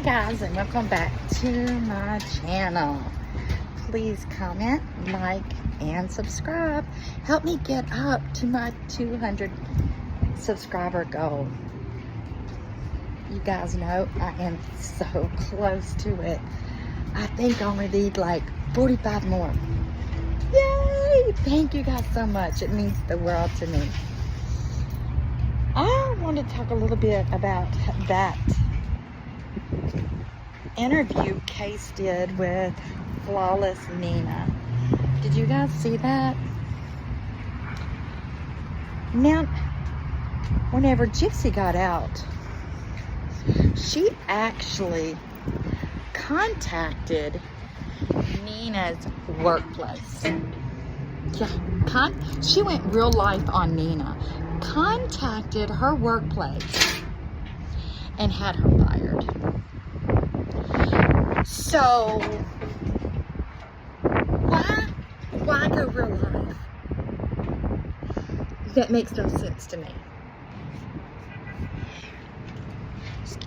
guys, and welcome back to my channel. Please comment, like, and subscribe. Help me get up to my 200 subscriber goal. You guys know I am so close to it. I think I only need like 45 more. Yay! Thank you guys so much. It means the world to me. I want to talk a little bit about that interview Case did with Flawless Nina. Did you guys see that? Now, whenever Gypsy got out, she actually contacted Nina's workplace. Yeah, she went real life on Nina. Contacted her workplace and had her fired. So, why go real life? That makes no sense to me.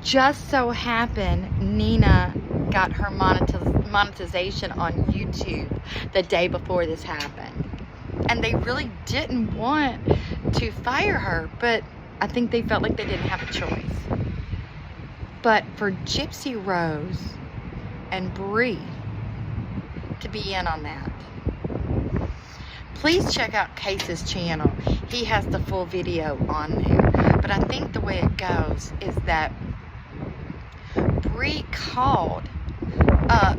Just so happened, Nina got her monetization on YouTube the day before this happened. And they really didn't want to fire her, but I think they felt like they didn't have a choice. But for Gypsy Rose and Bree to be in on that, please check out Case's channel. He has the full video on there. But I think the way it goes is that Bree called up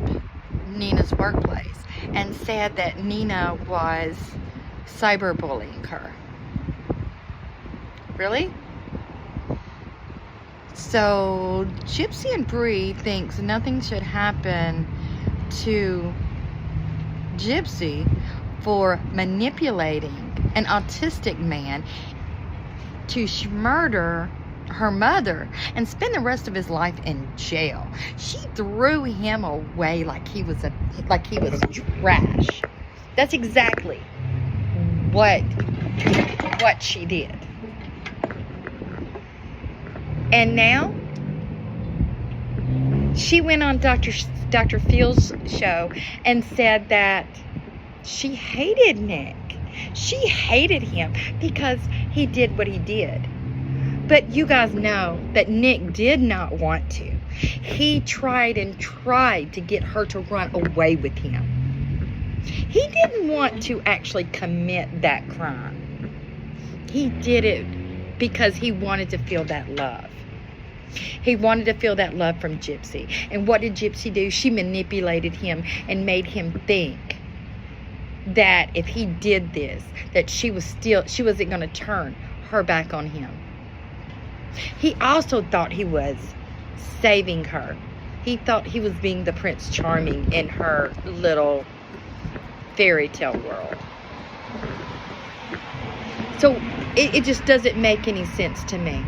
Nina's workplace and said that Nina was cyberbullying her. Really? So Gypsy and Bree thinks nothing should happen to Gypsy for manipulating an autistic man to murder her mother and spend the rest of his life in jail. She threw him away like he was trash. That's exactly what she did. And now she went on Dr. Phil's show and said that she hated Nick. She hated him because he did what he did. But you guys know that Nick did not want to. He tried to get her to run away with him. He didn't want to actually commit that crime. He did it because he wanted to feel that love. He wanted to feel that love from Gypsy. And what did Gypsy do? She manipulated him and made him think that if he did this, that she wasn't going to turn her back on him. He also thought he was saving her. He thought he was being the Prince Charming in her little fairy tale world. So it just doesn't make any sense to me.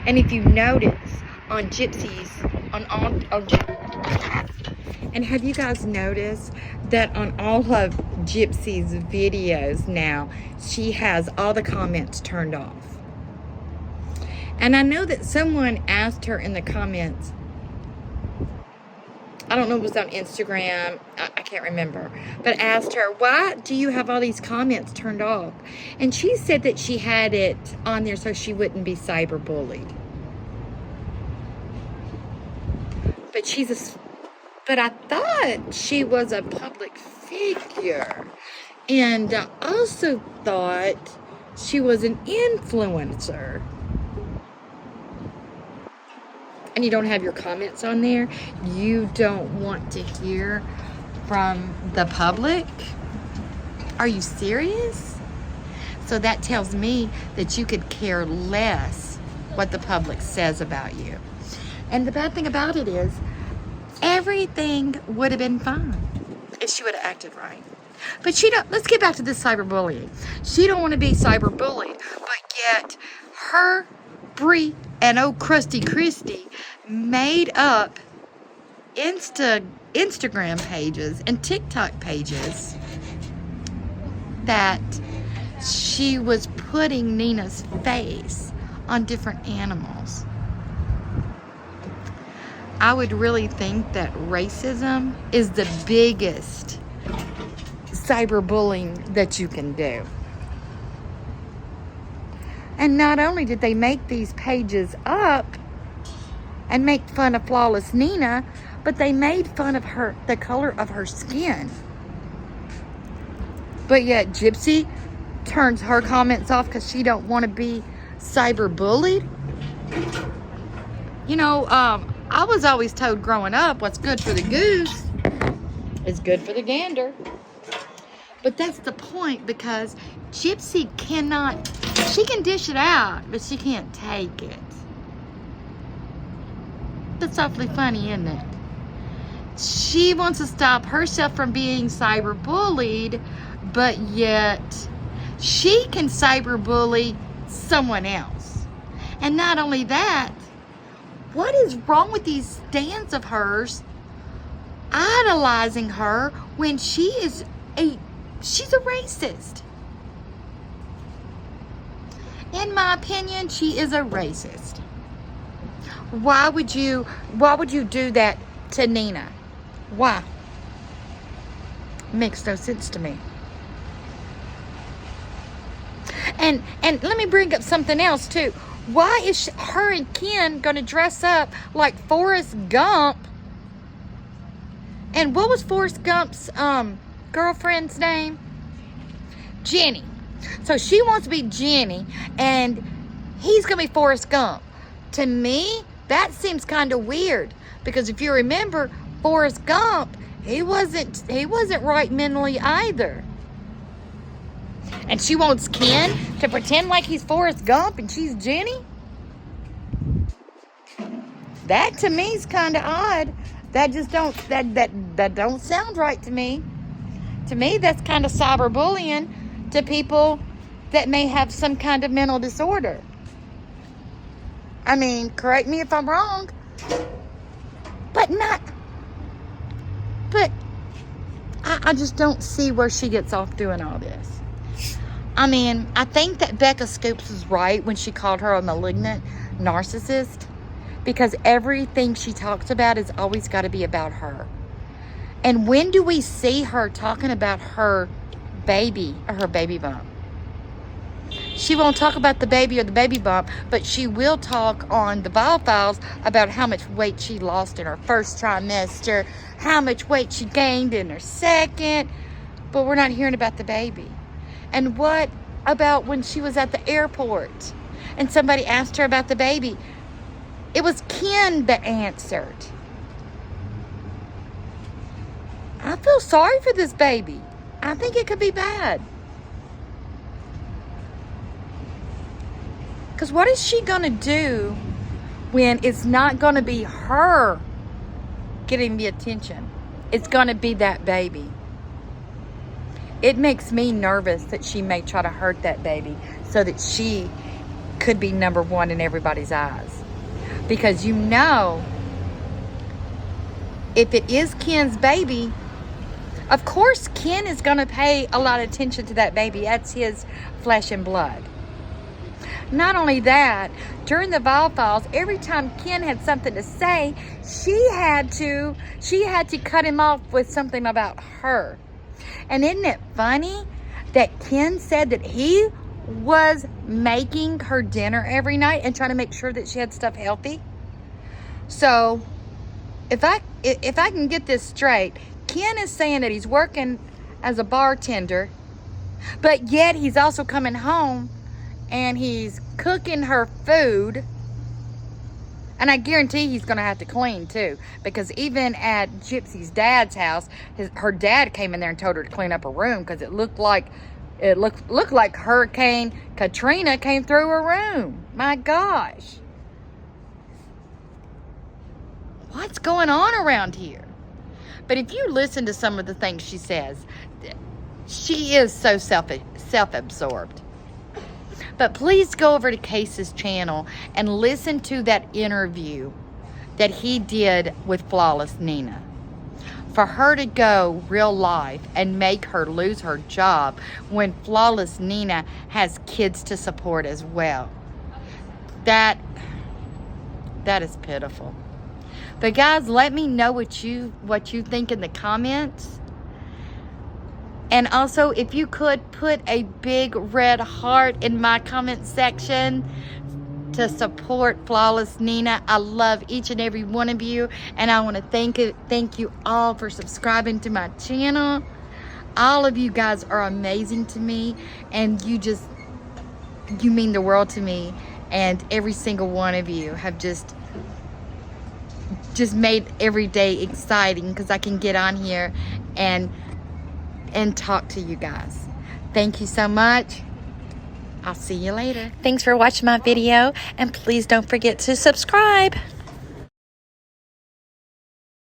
And if you notice on Gypsy's, and have you guys noticed that on all of Gypsy's videos now, she has all the comments turned off? And I know that someone asked her in the comments, I don't know if it was on Instagram, I can't remember, but asked her, why do you have all these comments turned off? And she said that she had it on there so she wouldn't be cyberbullied. But I thought she was a public figure. And I also thought she was an influencer. And you don't have your comments on there? You don't want to hear from the public? Are you serious? So that tells me that you could care less what the public says about you. And the bad thing about it is, everything would have been fine if she would have acted right. But she don't. Let's get back to this cyberbullying. She don't want to be cyberbullied, but yet her, Bree, and old Krusty Christy made up Instagram pages and TikTok pages that she was putting Nina's face on different animals. I would really think that racism is the biggest cyberbullying that you can do. And not only did they make these pages up and make fun of Flawless Nina, but they made fun of her, the color of her skin. But yet Gypsy turns her comments off because she don't want to be cyberbullied. You know, I was always told growing up, what's good for the goose is good for the gander. But that's the point, because Gypsy cannot, she can dish it out, but she can't take it. That's awfully funny, isn't it? She wants to stop herself from being cyberbullied, but yet she can cyberbully someone else. And not only that, what is wrong with these stands of hers idolizing her when she's a racist? In my opinion, she is a racist. Why would you do that to Nina? Why? Makes no sense to me. And let me bring up something else too. Why is her and Ken going to dress up like Forrest Gump? And what was Forrest Gump's girlfriend's name? Jenny. So she wants to be Jenny, and he's going to be Forrest Gump. To me, that seems kind of weird, because if you remember, Forrest Gump, he wasn't right mentally either. And she wants Ken to pretend like he's Forrest Gump and she's Jenny? That to me is kind of odd. That just that don't sound right to me. To me, that's kind of cyberbullying to people that may have some kind of mental disorder. I mean, correct me if I'm wrong, but I just don't see where she gets off doing all this. I mean, I think that Becca Scoops was right when she called her a malignant narcissist, because everything she talks about has always got to be about her. And when do we see her talking about her baby or her baby bump? She won't talk about the baby or the baby bump, but she will talk on the Vile Files about how much weight she lost in her first trimester, how much weight she gained in her second, but we're not hearing about the baby. And what about when she was at the airport and somebody asked her about the baby? It was Ken that answered. I feel sorry for this baby. I think it could be bad. Because what is she going to do when it's not going to be her getting the attention? It's going to be that baby. It makes me nervous that she may try to hurt that baby so that she could be number one in everybody's eyes. Because you know, if it is Ken's baby, of course Ken is going to pay a lot of attention to that baby. That's his flesh and blood. Not only that, during the Vile Files, every time Ken had something to say, she had to cut him off with something about her. And isn't it funny that Ken said that he was making her dinner every night and trying to make sure that she had stuff healthy? So, if I can get this straight, Ken is saying that he's working as a bartender, but yet he's also coming home and he's cooking her food. And I guarantee he's going to have to clean too, because even at Gypsy's dad's house, her dad came in there and told her to clean up her room because it looked like Hurricane Katrina came through her room. My gosh. What's going on around here? But if you listen to some of the things she says, she is so self-absorbed. But please go over to Case's channel and listen to that interview that he did with Flawless Nina. For her to go real life and make her lose her job when Flawless Nina has kids to support as well. That is pitiful. But guys, let me know what you think in the comments. And also, if you could put a big red heart in my comment section to support Flawless Nina. I love each and every one of you, and I want to thank you all for subscribing to my channel. All of you guys are amazing to me, and you mean the world to me. And every single one of you have just made every day exciting, because I can get on here and talk to you guys. Thank you so much. I'll see you later. Thanks for watching my video, and please don't forget to subscribe.